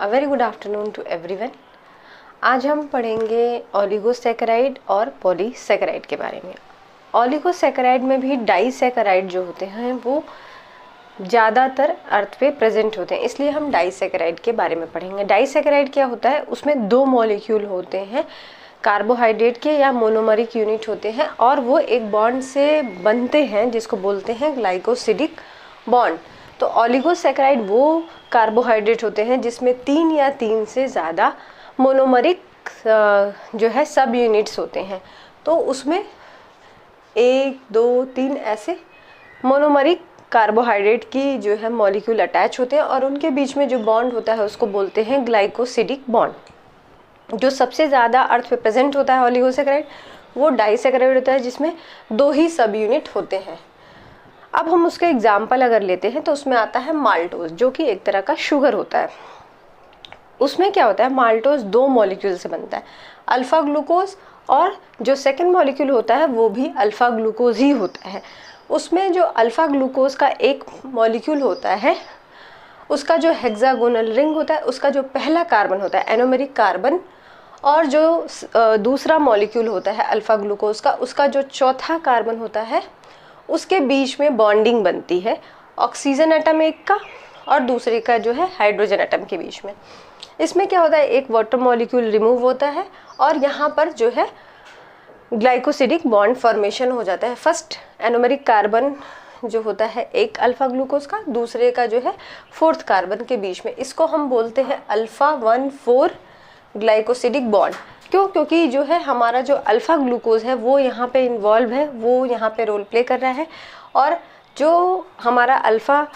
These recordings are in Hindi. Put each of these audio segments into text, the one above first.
A very good afternoon to everyone. आज हम पढ़ेंगे ओलिगोसैकेराइड और पॉलीसैकेराइड के बारे में। ओलिगोसैकेराइड में भी डाइसैकेराइड जो होते हैं वो ज़्यादातर अर्थ पे प्रेजेंट होते हैं, इसलिए हम डाइसैकेराइड के बारे में पढ़ेंगे। डाइसैकेराइड क्या होता है, उसमें दो मॉलिक्यूल होते हैं कार्बोहाइड्रेट के या मोनोमरिक यूनिट होते हैं और वो एक बॉन्ड से बनते हैं जिसको बोलते हैं ग्लाइकोसिडिक बॉन्ड। तो ओलिगोसैकेराइड वो कार्बोहाइड्रेट होते हैं जिसमें 3 या 3 से ज़्यादा मोनोमरिक जो है सब यूनिट्स होते हैं। तो उसमें 1, 2, 3 ऐसे मोनोमरिक कार्बोहाइड्रेट की जो है मॉलिक्यूल अटैच होते हैं और उनके बीच में जो बॉन्ड होता है उसको बोलते हैं ग्लाइकोसिडिक बॉन्ड। जो सबसे ज़्यादा अर्थ पे प्रेजेंट होता है ओलिगोसैकेराइड वो डाइसैकेराइड होता है जिसमें 2 ही सब यूनिट होते हैं। अब हम उसका एग्जाम्पल अगर लेते हैं तो उसमें आता है माल्टोज, जो कि एक तरह का शुगर होता है। उसमें क्या होता है, माल्टोज 2 मॉलिक्यूल से बनता है, अल्फा ग्लूकोज, और जो सेकंड मॉलिक्यूल होता है वो भी अल्फा ग्लूकोज ही होता है। उसमें जो अल्फा ग्लूकोज का एक मॉलिक्यूल होता है उसका जो हेक्सागोनल रिंग होता है, उसका जो पहला कार्बन होता है एनोमेरिक कार्बन, और जो दूसरा मॉलिक्यूल होता है अल्फा ग्लूकोज का, उसका जो चौथा कार्बन होता है उसके बीच में बॉन्डिंग बनती है ऑक्सीजन एटम एक का और दूसरे का जो है हाइड्रोजन एटम के बीच में। इसमें क्या होता है, एक वाटर मॉलिक्यूल रिमूव होता है और यहाँ पर जो है ग्लाइकोसिडिक बॉन्ड फॉर्मेशन हो जाता है। फर्स्ट एनोमेरिक कार्बन जो होता है एक अल्फा ग्लूकोज का, दूसरे का जो है 4th कार्बन के बीच में, इसको हम बोलते हैं अल्फा 1,4 ग्लाइकोसिडिक बॉन्ड। क्यों? क्योंकि जो है हमारा जो अल्फा ग्लूकोज है वो यहाँ पे इन्वॉल्व है, वो यहाँ पे रोल प्ले कर रहा है, और जो हमारा अल्फा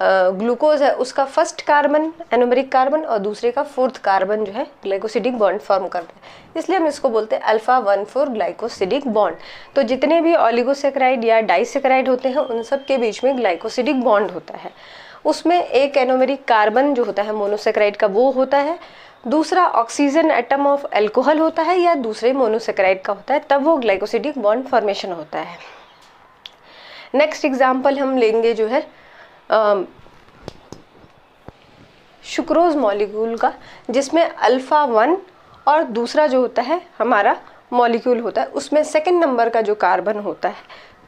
ग्लूकोज है उसका फर्स्ट कार्बन एनोमेरिक कार्बन और दूसरे का 4th कार्बन जो है ग्लाइकोसिडिक बॉन्ड फॉर्म कर रहा है, इसलिए हम इसको बोलते हैं अल्फा 1,4 ग्लाइकोसिडिक बॉन्ड। तो जितने भी ओलिगोसैकेराइड या डाइसैकेराइड होते हैं उन सब के बीच में ग्लाइकोसिडिक बॉन्ड होता है। उसमें एक एनोमेरिक कार्बन जो होता है मोनोसैकेराइड का वो होता है, दूसरा ऑक्सीजन एटम ऑफ अल्कोहल होता है या दूसरे मोनोसैकेराइड का होता है, तब वो ग्लाइकोसिडिक बॉन्ड फॉर्मेशन होता है। नेक्स्ट एग्जांपल हम लेंगे जो है सुक्रोज मॉलिक्यूल का, जिसमें अल्फा 1 और दूसरा जो होता है हमारा मॉलिक्यूल होता है उसमें सेकंड नंबर का जो कार्बन होता है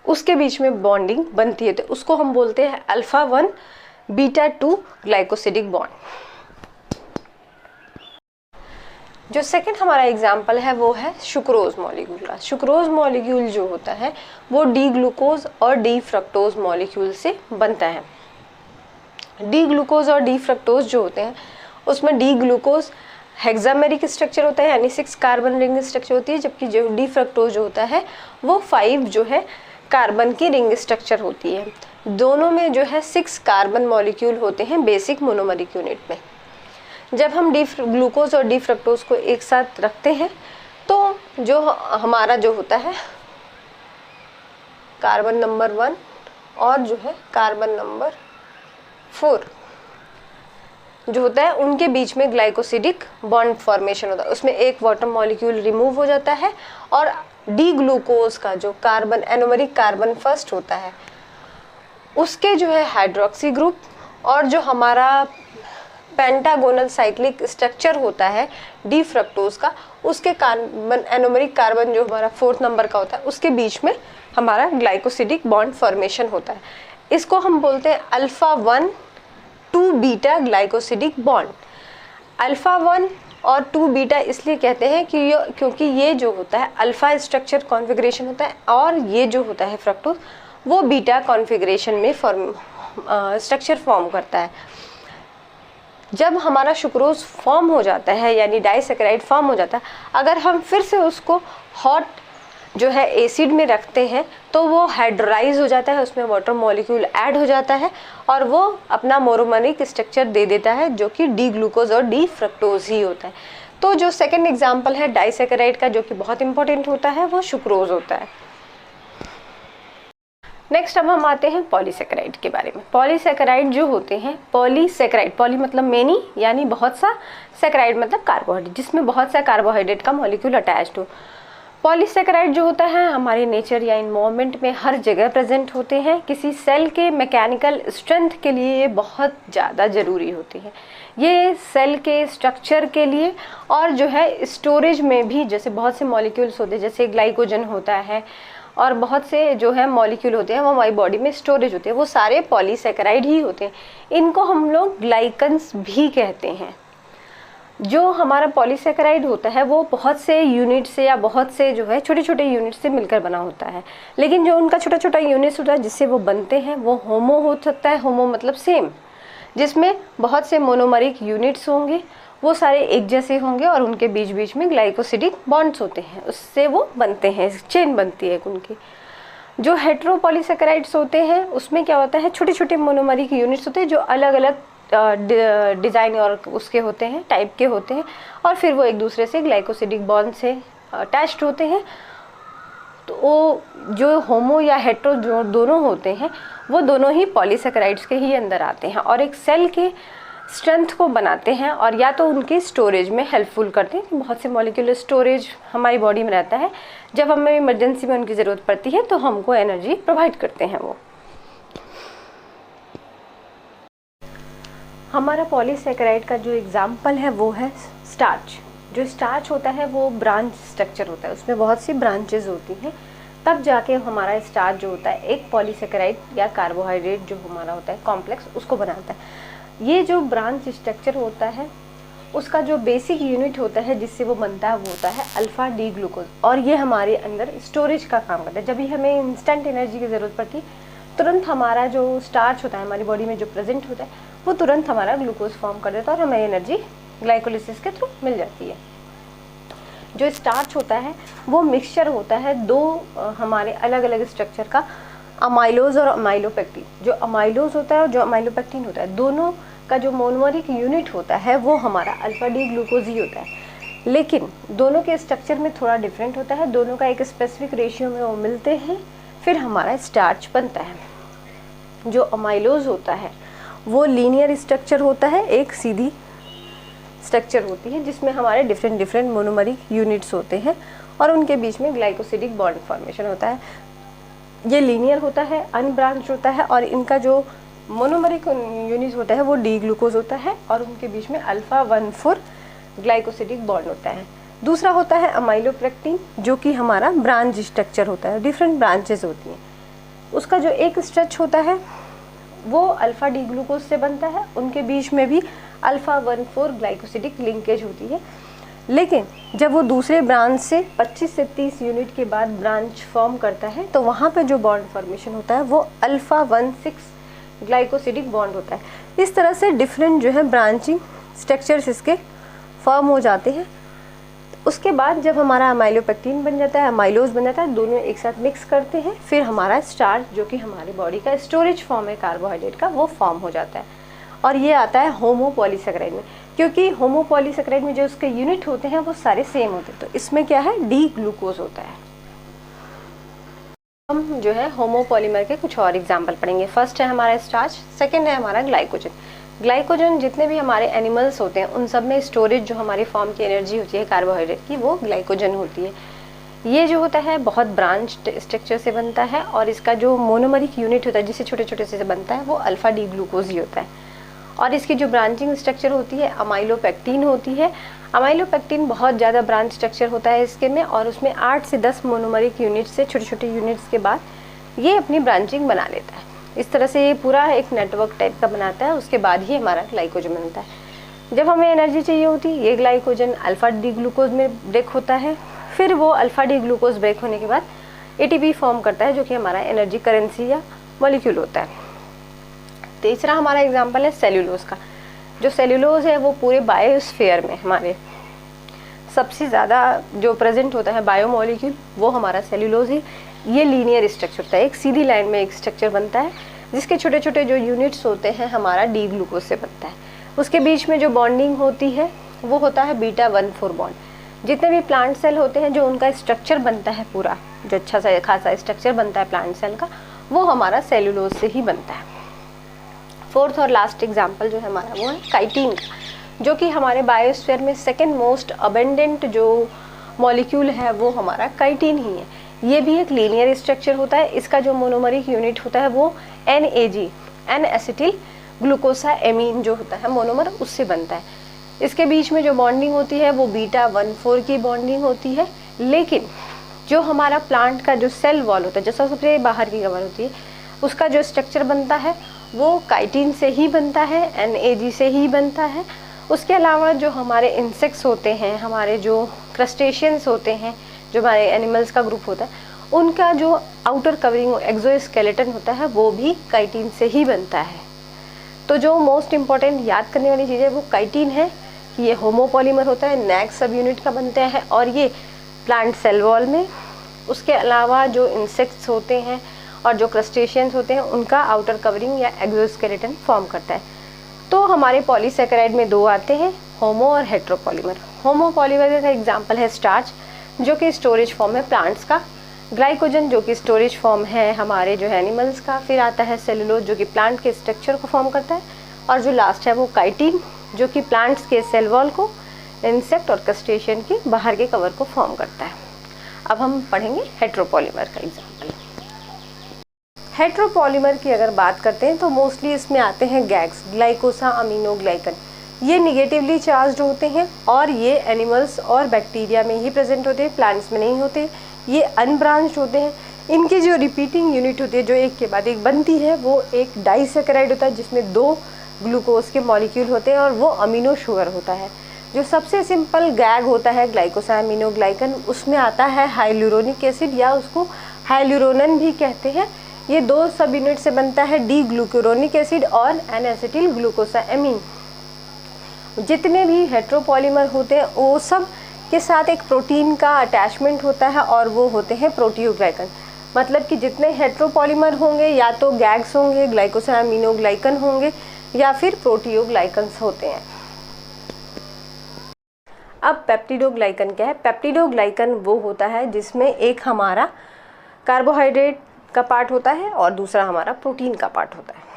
उसके बीच में बॉन्डिंग बनती है, तो उसको हम बोलते हैं अल्फा 1 बीटा 2 ग्लाइकोसिडिक बॉन्ड। जो सेकंड हमारा एग्जाम्पल है वो है सुक्रोज मॉलिक्यूल का। सुक्रोज मॉलिक्यूल जो होता है वो डी ग्लूकोज और डी फ्रक्टोज मॉलिक्यूल से बनता है। डी ग्लूकोज और डी फ्रक्टोज जो होते हैं उसमें डी ग्लूकोज हेक्सामेरिक स्ट्रक्चर होता है यानी 6 कार्बन रिंग स्ट्रक्चर होती है, जबकि जो डी फ्रक्टोज जो होता है वो 5 जो है कार्बन की रिंग स्ट्रक्चर होती है। दोनों में जो है 6 कार्बन मॉलिक्यूल होते हैं बेसिक मोनोमरिक यूनिट में। जब हम डी ग्लूकोज और डी फ्रक्टोज को एक साथ रखते हैं तो जो हमारा जो होता है कार्बन नंबर 1 और जो है कार्बन नंबर 4 जो होता है उनके बीच में ग्लाइकोसिडिक बॉन्ड फॉर्मेशन होता है। उसमें एक वाटर मॉलिक्यूल रिमूव हो जाता है और डी ग्लूकोज का जो कार्बन एनोमेरिक कार्बन फर्स्ट होता है उसके जो है हाइड्रोक्सी ग्रुप, और जो हमारा पेंटागोनल साइक्लिक स्ट्रक्चर होता है डी फ्रक्टोज का, उसके कार्बन एनोमेरिक कार्बन जो हमारा 4th नंबर का होता है उसके बीच में हमारा ग्लाइकोसिडिक बॉन्ड फॉर्मेशन होता है। इसको हम बोलते हैं alpha 1 2 beta glycosidic bond. Alpha 1 और 2 बीटा इसलिए कहते हैं कि क्योंकि ये जो होता है अल्फा स्ट्रक्चर कॉन्फ़िगरेशन होता है और ये जो होता है फ्रक्टोज वो बीटा कॉन्फ़िगरेशन में स्ट्रक्चर फॉर्म करता है। जब हमारा सुक्रोज फॉर्म हो जाता है यानी डाइसैकेराइड फॉर्म हो जाता है, अगर हम फिर से उसको हॉट जो है एसिड में रखते हैं तो वो हाइड्रोलाइज हो जाता है, उसमें वाटर मॉलिक्यूल ऐड हो जाता है और वो अपना मोनोमरिक स्ट्रक्चर दे देता है जो कि डी ग्लूकोज और डी फ्रक्टोज ही होता है। तो जो सेकंड एग्जांपल है डाइसैकेराइड का जो कि बहुत इंपॉर्टेंट होता है वो सुक्रोज होता है। नेक्स्ट अब हम आते हैं पॉलीसैकेराइड के बारे में। पॉलीसैकेराइड जो होते हैं, पॉलीसैकेराइड, पॉली मतलब मेनी यानी बहुत सा, सैकेराइड मतलब कार्बोहाइड्रेट, जिसमें बहुत सा कार्बोहाइड्रेट का मॉलिक्यूल अटैच्ड हो। पॉलीसेकेराइड जो होता है हमारे नेचर या इन्वायरमेंट में हर जगह प्रेजेंट होते हैं। किसी सेल के मैकेनिकल स्ट्रेंथ के लिए ये बहुत ज़्यादा ज़रूरी होती है। ये सेल के स्ट्रक्चर के लिए और जो है स्टोरेज में भी, जैसे बहुत से मॉलिक्यूल्स होते हैं, जैसे ग्लाइकोजन होता है और बहुत से जो है मॉलिक्यूल होते हैं वो हमारी बॉडी में स्टोरेज होते हैं, वो सारे पॉलीसेकेराइड ही होते हैं। इनको हम लोग ग्लाइकन्स भी कहते हैं। जो हमारा पॉलीसेकेराइड होता है वो बहुत से यूनिट से या बहुत से जो है छोटे छोटे यूनिट से मिलकर बना होता है, लेकिन जो उनका छोटा छोटा यूनिट्स होता है जिससे वो बनते हैं वो होमो हो सकता है। होमो मतलब सेम, जिसमें बहुत से मोनोमरिक यूनिट्स होंगे, वो सारे एक जैसे होंगे और उनके बीच बीच में ग्लाइकोसिडिक बॉन्ड्स होते हैं, उससे वो बनते हैं, चेन बनती है उनकी। जो हेट्रोपॉलीसेकेराइड्स होते हैं उसमें क्या होता है, छोटे छोटे मोनोमरिक यूनिट्स होते हैं जो अलग अलग डिज़ाइन और उसके होते हैं, टाइप के होते हैं, और फिर वो एक दूसरे से ग्लाइकोसिडिक बॉन्ड से अटैच्ड होते हैं। तो वो जो होमो या हेट्रो जो दोनों होते हैं वो दोनों ही पॉलीसेकेराइड्स के ही अंदर आते हैं और एक सेल के स्ट्रेंथ को बनाते हैं और या तो उनके स्टोरेज में हेल्पफुल करते हैं। बहुत से मॉलिक्यूलर स्टोरेज हमारी बॉडी में रहता है, जब हमें इमरजेंसी में उनकी ज़रूरत पड़ती है तो हमको एनर्जी प्रोवाइड करते हैं वो। हमारा पॉलीसेकेराइड का जो एग्जाम्पल है वो है स्टार्च। जो स्टार्च होता है वो ब्रांच स्ट्रक्चर होता है, उसमें बहुत सी ब्रांचेज होती हैं, तब जाके हमारा स्टार्च जो होता है एक पॉलीसेकेराइड या कार्बोहाइड्रेट जो हमारा होता है कॉम्प्लेक्स उसको बनाता है। ये जो ब्रांच स्ट्रक्चर होता है उसका जो बेसिक यूनिट होता है जिससे वो बनता है वो होता है अल्फ़ा डी ग्लूकोज, और ये हमारे अंदर स्टोरेज का काम करता है। जब भी हमें इंस्टेंट एनर्जी की ज़रूरत पड़ती है तुरंत हमारा जो स्टार्च होता है हमारी बॉडी में जो प्रेजेंट होता है वो तुरंत हमारा ग्लूकोज फॉर्म कर देता है और हमें एनर्जी ग्लाइकोलिसिस के थ्रू मिल जाती है। जो स्टार्च होता है वो मिक्सचर होता है दो हमारे अलग अलग स्ट्रक्चर का, अमाइलोज और अमाइलोपेक्टिन। जो अमाइलोज होता है और जो अमाइलोपेक्टिन होता है दोनों का जो मोनोमरिक यूनिट होता है वो हमारा अल्फा डी ग्लूकोज ही होता है, लेकिन दोनों के स्ट्रक्चर में थोड़ा डिफरेंट होता है। दोनों का एक स्पेसिफिक रेशियो में वो मिलते हैं, फिर हमारा स्टार्च बनता है। जो अमाइलोज होता है वो लीनियर स्ट्रक्चर होता है, एक सीधी स्ट्रक्चर होती है जिसमें हमारे डिफरेंट डिफरेंट मोनोमरिक यूनिट्स होते हैं और उनके बीच में ग्लाइकोसिडिक बॉन्ड फॉर्मेशन होता है। ये लीनियर होता है, अनब्रांच होता है और इनका जो मोनोमरिक यूनिट होता है वो डी ग्लूकोज होता है और उनके बीच में अल्फा 1,4 ग्लाइकोसिडिक बॉन्ड होता है। दूसरा होता है अमाइलोपेक्टिन जो कि हमारा ब्रांच स्ट्रक्चर होता है, डिफरेंट ब्रांचेस होती हैं। उसका जो एक स्ट्रेच होता है वो अल्फ़ा डी ग्लूकोज से बनता है, उनके बीच में भी अल्फ़ा 1,4 ग्लाइकोसिडिक लिंकेज होती है। लेकिन जब वो दूसरे ब्रांच से 25 से 30 यूनिट के बाद ब्रांच फॉर्म करता है तो वहाँ पे जो बॉन्ड फॉर्मेशन होता है वो अल्फ़ा 1,6 ग्लाइकोसिडिक बॉन्ड होता है। इस तरह से डिफरेंट जो है ब्रांचिंग स्ट्रक्चर्स इसके फॉर्म हो जाते हैं। उसके बाद जब हमारा अमाइलोपेक्टिन बन जाता है, अमाइलोज बन जाता है, दोनों एक साथ मिक्स करते हैं, फिर हमारा स्टार्च जो कि हमारी बॉडी का स्टोरेज फॉर्म है कार्बोहाइड्रेट का वो फॉर्म हो जाता है और ये आता है होमोपॉलीसेकेराइड में। क्योंकि होमोपॉलीसेकेराइड में जो उसके यूनिट होते हैं वो सारे सेम होते हैं, तो इसमें क्या है डी ग्लूकोज होता है। हम जो है होमोपॉलीमर के कुछ और एग्जाम्पल पढ़ेंगे। फर्स्ट है हमारा स्टार्च, सेकेंड है हमारा ग्लाइकोजन। ग्लाइकोजन जितने भी हमारे एनिमल्स होते हैं उन सब में स्टोरेज जो हमारी फॉर्म की एनर्जी होती है कार्बोहाइड्रेट की वो ग्लाइकोजन होती है। ये जो होता है बहुत ब्रांच स्ट्रक्चर से बनता है और इसका जो मोनोमरिक यूनिट होता है जिससे छोटे छोटे से बनता है वो अल्फ़ा डी ग्लूकोज ही होता है। और इसकी जो ब्रांचिंग स्ट्रक्चर होती है अमाइलोपेक्टिन होती है। अमाइलोपेक्टिन बहुत ज़्यादा ब्रांच स्ट्रक्चर होता है इसके में और उसमें 8 से 10 मोनोमरिक यूनिट से छोटे छोटे यूनिट्स के बाद ये अपनी ब्रांचिंग बना लेता है। इस तरह से ये पूरा एक नेटवर्क टाइप का बनाता है, उसके बाद ही हमारा ग्लाइकोजन बनता है। जब हमें एनर्जी चाहिए होती है ये ग्लाइकोजन अल्फ़ा डी ग्लूकोज में ब्रेक होता है, फिर वो अल्फ़ा डी ग्लूकोज ब्रेक होने के बाद एटीपी फॉर्म करता है जो कि हमारा एनर्जी करेंसी या मॉलिक्यूल होता है। तीसरा हमारा एग्जाम्पल है सेल्यूलोज का। जो सेल्यूलोज है वो पूरे बायोस्फीयर में हमारे सबसे ज़्यादा जो प्रेजेंट होता है बायोमॉलिक्यूल वो हमारा सेल्यूलोज ही। ये लीनियर स्ट्रक्चर होता है, एक सीधी लाइन में एक स्ट्रक्चर बनता है जिसके छोटे छोटे जो यूनिट्स होते हैं हमारा डी ग्लूकोज से बनता है। उसके बीच में जो बॉन्डिंग होती है वो होता है बीटा 1,4 बॉन्ड। जितने भी प्लांट सेल होते हैं जो उनका स्ट्रक्चर बनता है पूरा जो अच्छा सा खासा स्ट्रक्चर बनता है प्लांट सेल का वो हमारा सेल्यूलोज से ही बनता है। फोर्थ और लास्ट एग्जाम्पल जो है हमारा वो है काइटिन का, जो कि हमारे बायोस्फीयर में सेकेंड मोस्ट अबेंडेंट जो मॉलिक्यूल है वो हमारा काइटिन ही है। ये भी एक लीनियर स्ट्रक्चर होता है। इसका जो मोनोमरिक यूनिट होता है वो NAG, एन एसिटिल ग्लूकोसाएमीन जो होता है मोनोमर, उससे बनता है। इसके बीच में जो बॉन्डिंग होती है वो β14 की बॉन्डिंग होती है। लेकिन जो हमारा प्लांट का जो सेल वॉल होता है, जैसा सबसे बाहर की कवर होती है, उसका जो स्ट्रक्चर बनता है वो काइटिन से ही बनता है, NAG से ही बनता है। उसके अलावा जो हमारे इंसेक्ट्स होते हैं, हमारे जो क्रस्टेशियंस होते हैं, जो हमारे एनिमल्स का ग्रुप होता है, उनका जो आउटर कवरिंग एक्सोस्केलेटन होता है वो भी काइटिन से ही बनता है। तो जो मोस्ट इम्पॉर्टेंट याद करने वाली चीज़ है वो काइटिन है कि ये होमोपॉलीमर होता है, नैग सब यूनिट का बनते हैं और ये प्लांट सेल वॉल में। उसके अलावा जो इंसेक्ट्स होते हैं और जो क्रस्टेशियंस होते हैं उनका आउटर कवरिंग या एक्सोस्केलेटन फॉर्म करता है। तो हमारे पॉलीसेकेराइड में दो आते हैं, होमो और हेट्रोपॉलीमर। होमोपॉलीमर का एग्जांपल है स्टार्च, जो कि स्टोरेज फॉर्म है प्लांट्स का, ग्लाइकोजन जो कि स्टोरेज फॉर्म है हमारे जो एनिमल्स का, फिर आता है सेलुलोज जो कि प्लांट के स्ट्रक्चर को फॉर्म करता है, और जो लास्ट है वो काइटिन जो कि प्लांट्स के सेल वॉल को, इंसेक्ट और क्रस्टेशियन के बाहर के कवर को फॉर्म करता है। अब हम पढ़ेंगे हेट्रोपॉलीमर का एग्जाम्पल। हेट्रोपॉलीमर की अगर बात करते हैं तो मोस्टली इसमें आते हैं गैग्स, ग्लाइकोसाअमीनोग्लाइकन। ये निगेटिवली चार्ज्ड होते हैं और ये एनिमल्स और बैक्टीरिया में ही प्रेजेंट होते हैं, प्लांट्स में नहीं होते। ये अनब्रांच्ड होते हैं। इनकी जो रिपीटिंग यूनिट होती है, जो एक के बाद एक बनती है, वो एक डाइसेकेराइड होता है जिसमें 2 ग्लूकोज के मॉलिक्यूल होते हैं और वो अमीनो शुगर होता है। जो सबसे सिंपल गैग होता है ग्लाइकोसाअमीनोग्लाइकन, उसमें आता है हाइलुरोनिक एसिड या उसको हाइलुरोनन भी कहते हैं। ये 2 सब यूनिट से बनता है, डी ग्लूकुरोनिक एसिड और एन एसिटिल ग्लूकोसाएमीन। जितने भी हेट्रोपॉलीमर होते हैं वो सब के साथ एक प्रोटीन का अटैचमेंट होता है और वो होते हैं प्रोटियोग्लाइकन। मतलब कि जितने हेट्रोपॉलीमर होंगे या तो गैग्स होंगे, ग्लाइकोसाअमीनोग्लाइकन होंगे या फिर प्रोटियोग्लाइकन्स होते हैं। अब पेप्टिडोग्लाइकन क्या है? पेप्टिडोग्लाइकन वो होता है जिसमें एक हमारा कार्बोहाइड्रेट का पार्ट होता है और दूसरा हमारा प्रोटीन का पार्ट होता है।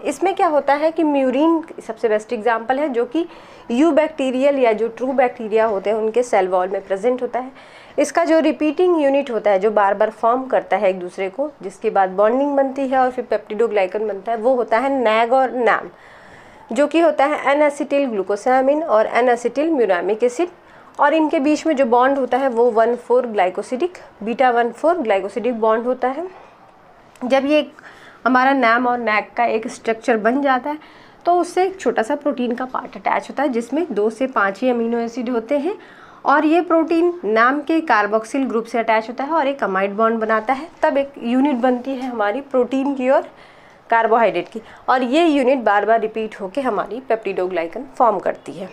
इसमें क्या होता है कि म्यूरिन सबसे बेस्ट एग्जांपल है, जो कि यू बैक्टीरियल या जो ट्रू बैक्टीरिया होते हैं उनके सेल वॉल में प्रेजेंट होता है। इसका जो रिपीटिंग यूनिट होता है, जो बार बार फॉर्म करता है एक दूसरे को, जिसके बाद बॉन्डिंग बनती है और फिर पेप्टिडोग्लाइकन बनता है, वो होता है नैग और नैम, जो कि होता है एन एसिटिल ग्लूकोसामीन और एन एसिटिल म्यूरामिक एसिड। और इनके बीच में जो बॉन्ड होता है वो 1,4 ग्लाइकोसिडिक β14 ग्लाइकोसिडिक बॉन्ड होता है। जब ये हमारा नैम और नैग का एक स्ट्रक्चर बन जाता है तो उससे एक छोटा सा प्रोटीन का पार्ट अटैच होता है जिसमें 2 से 5 ही अमीनो एसिड होते हैं, और ये प्रोटीन नैम के कार्बोक्सिल ग्रुप से अटैच होता है और एक अमाइड बॉन्ड बनाता है। तब एक यूनिट बनती है हमारी प्रोटीन की और कार्बोहाइड्रेट की, और ये यूनिट बार बार रिपीट होकर हमारी पेप्टिडोग्लाइकन फॉर्म करती है।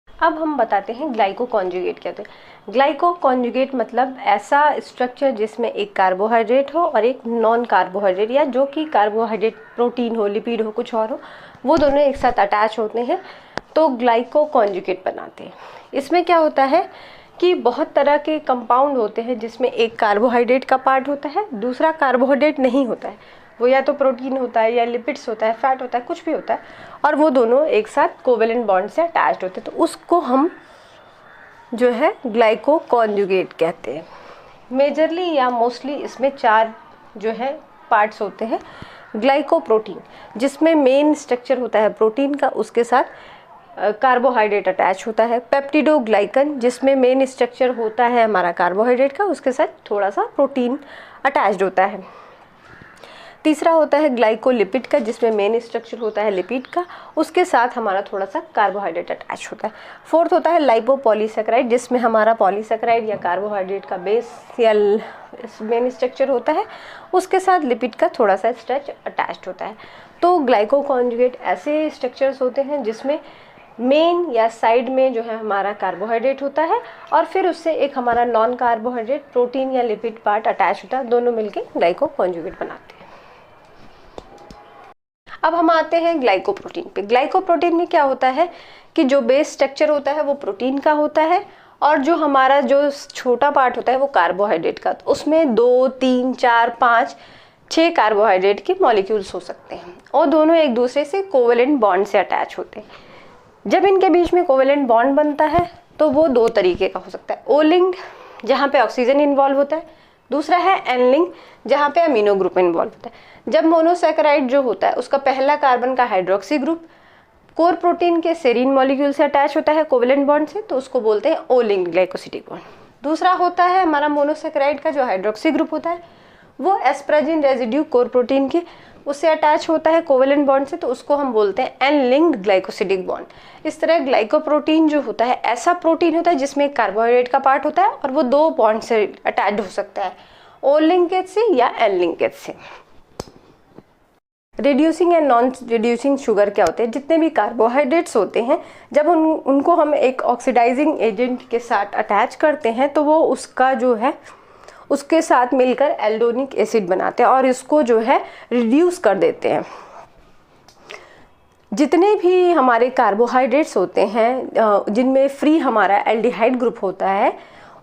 अब हम बताते हैं ग्लाइको कॉन्जुगेट क्या होता है। ग्लाइको कॉन्जुगेट मतलब ऐसा स्ट्रक्चर जिसमें एक कार्बोहाइड्रेट हो और एक नॉन कार्बोहाइड्रेट, या जो कि कार्बोहाइड्रेट प्रोटीन हो, लिपिड हो, कुछ और हो, वो दोनों एक साथ अटैच होते हैं तो ग्लाइको कॉन्जुगेट बनाते हैं। इसमें क्या होता है कि बहुत तरह के कंपाउंड होते हैं जिसमें एक कार्बोहाइड्रेट का पार्ट होता है, दूसरा कार्बोहाइड्रेट नहीं होता है, वो या तो प्रोटीन होता है या लिपिड्स होता है, फैट होता है, कुछ भी होता है, और वो दोनों एक साथ कोवेलेंट बॉन्ड से अटैच्ड होते हैं। तो उसको हम जो है ग्लाइको कॉन्जुगेट कहते हैं। मेजरली या मोस्टली इसमें 4 जो है पार्ट्स होते हैं। ग्लाइकोप्रोटीन जिसमें मेन स्ट्रक्चर होता है प्रोटीन का, उसके साथ कार्बोहाइड्रेट अटैच होता है। पेप्टिडोग्लाइकन जिसमें मेन स्ट्रक्चर होता है हमारा कार्बोहाइड्रेट का, उसके साथ थोड़ा सा प्रोटीन अटैच्ड होता है। तीसरा होता है ग्लाइकोलिपिड का जिसमें मेन स्ट्रक्चर होता है लिपिड का, उसके साथ हमारा थोड़ा सा कार्बोहाइड्रेट अटैच होता है। फोर्थ होता है लाइपोपॉलीसेकेराइड जिसमें हमारा पॉलीसेकेराइड या कार्बोहाइड्रेट का बेस या मेन स्ट्रक्चर होता है, उसके साथ लिपिड का थोड़ा सा स्ट्रक्चर अटैच्ड होता है। तो ग्लाइको कॉन्जुगेट ऐसे स्ट्रक्चर्स होते हैं जिसमें मेन या साइड में जो है हमारा कार्बोहाइड्रेट होता है और फिर उससे एक हमारा नॉन कार्बोहाइड्रेट प्रोटीन या लिपिड पार्ट अटैच होता है, दोनों मिलके ग्लाइको कॉन्जुगेट बनाते हैं। अब हम आते हैं ग्लाइकोप्रोटीन पे। ग्लाइकोप्रोटीन में क्या होता है कि जो बेस स्ट्रक्चर होता है वो प्रोटीन का होता है और जो हमारा जो छोटा पार्ट होता है वो कार्बोहाइड्रेट का। तो उसमें 2, 3, 4, 5, 6 कार्बोहाइड्रेट के मॉलिक्यूल्स हो सकते हैं और दोनों एक दूसरे से कोवेलेंट बॉन्ड से अटैच होते हैं। जब इनके बीच में कोवेलेंट बॉन्ड बनता है तो वो दो तरीके का हो सकता है, ओ लिंक्ड जहाँ पे ऑक्सीजन इन्वॉल्व होता है, दूसरा है एन लिंक जहाँ पे अमीनो ग्रुप इन्वॉल्व होता है। जब मोनोसैकेराइड जो होता है उसका पहला कार्बन का हाइड्रोक्सी ग्रुप कोर प्रोटीन के सेरीन मॉलिक्यूल से अटैच होता है कोवेलेंट बॉन्ड से, तो उसको बोलते हैं ओ लिंक्ड ग्लाइकोसिडिक बॉन्ड। दूसरा होता है हमारा मोनोसैकेराइड का जो हाइड्रोक्सी ग्रुप होता है वो एस्पराजिन रेजिड्यू कोर प्रोटीन के उससे अटैच होता है कोवेलेंट बॉन्ड से, तो उसको हम बोलते हैं एन लिंक्ड ग्लाइकोसिडिक बॉन्ड। इस तरह ग्लाइकोप्रोटीन जो होता है ऐसा प्रोटीन होता है जिसमें कार्बोहाइड्रेट का पार्ट होता है और वो दो बॉन्ड से अटैच्ड हो सकता है, ओ लिंकेज से या एन लिंकेज से। Reducing and non reducing sugar क्या होते हैं, जितने भी कार्बोहाइड्रेट्स होते हैं जब उनको हम एक ऑक्सीडाइजिंग एजेंट के साथ अटैच करते हैं तो वो उसका जो है उसके साथ मिलकर एल्डोनिक एसिड बनाते हैं और इसको जो है रिड्यूस कर देते हैं। जितने भी हमारे कार्बोहाइड्रेट्स होते हैं जिनमें फ्री हमारा एल्डिहाइड ग्रुप होता है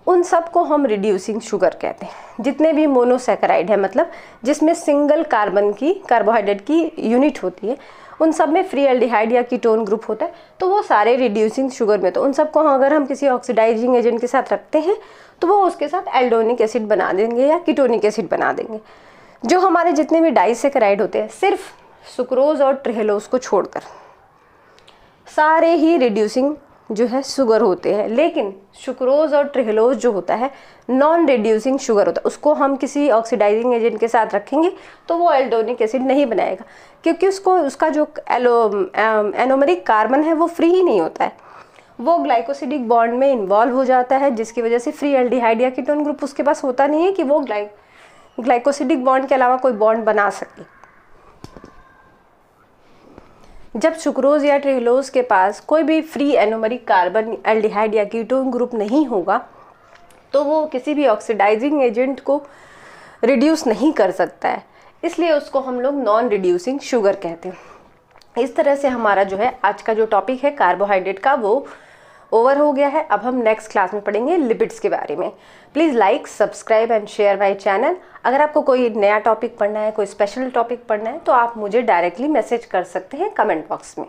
उन सब को हम रिड्यूसिंग शुगर कहते हैं। जितने भी मोनोसैकेराइड है मतलब जिसमें सिंगल कार्बन की कार्बोहाइड्रेट की यूनिट होती है उन सब में फ्री एल्डिहाइड या कीटोन ग्रुप होता है, तो वो सारे रिड्यूसिंग शुगर में, तो उन सबको अगर हम किसी ऑक्सीडाइजिंग एजेंट के साथ रखते हैं तो वो उसके साथ एल्डोनिक एसिड बना देंगे या कीटोनिक एसिड बना देंगे। जो हमारे जितने भी डाइसैकेराइड होते हैं सिर्फ सुक्रोज और ट्रिहेलोज को छोड़कर सारे ही रिड्यूसिंग जो है शुगर होते हैं, लेकिन सुक्रोज और ट्रिहेलोज जो होता है नॉन रिड्यूसिंग शुगर होता है, उसको हम किसी ऑक्सीडाइजिंग एजेंट के साथ रखेंगे तो वो एल्डोनिक एसिड नहीं बनाएगा क्योंकि उसका जो एनोमेरिक कार्बन है वो फ्री ही नहीं होता है, वो ग्लाइकोसिडिक बॉन्ड में इन्वॉल्व हो जाता है, जिसकी वजह से फ्री एल्डिहाइड या कीटोन ग्रुप उसके पास होता नहीं है कि वो ग्लाइकोसिडिक बॉन्ड के अलावा कोई बॉन्ड बना सके। जब सुक्रोज या ट्रिहेलोज के पास कोई भी फ्री एनोमेरिक कार्बन एल्डिहाइड या कीटोन ग्रुप नहीं होगा तो वो किसी भी ऑक्सीडाइजिंग एजेंट को रिड्यूस नहीं कर सकता है, इसलिए उसको हम लोग नॉन रिड्यूसिंग शुगर कहते हैं। इस तरह से हमारा जो है आज का जो टॉपिक है कार्बोहाइड्रेट का वो ओवर हो गया है। अब हम नेक्स्ट क्लास में पढ़ेंगे लिपिड्स के बारे में। Please like, subscribe and share my channel. अगर आपको कोई नया टॉपिक पढ़ना है, कोई स्पेशल टॉपिक पढ़ना है तो आप मुझे डायरेक्टली मैसेज कर सकते हैं कमेंट बॉक्स में।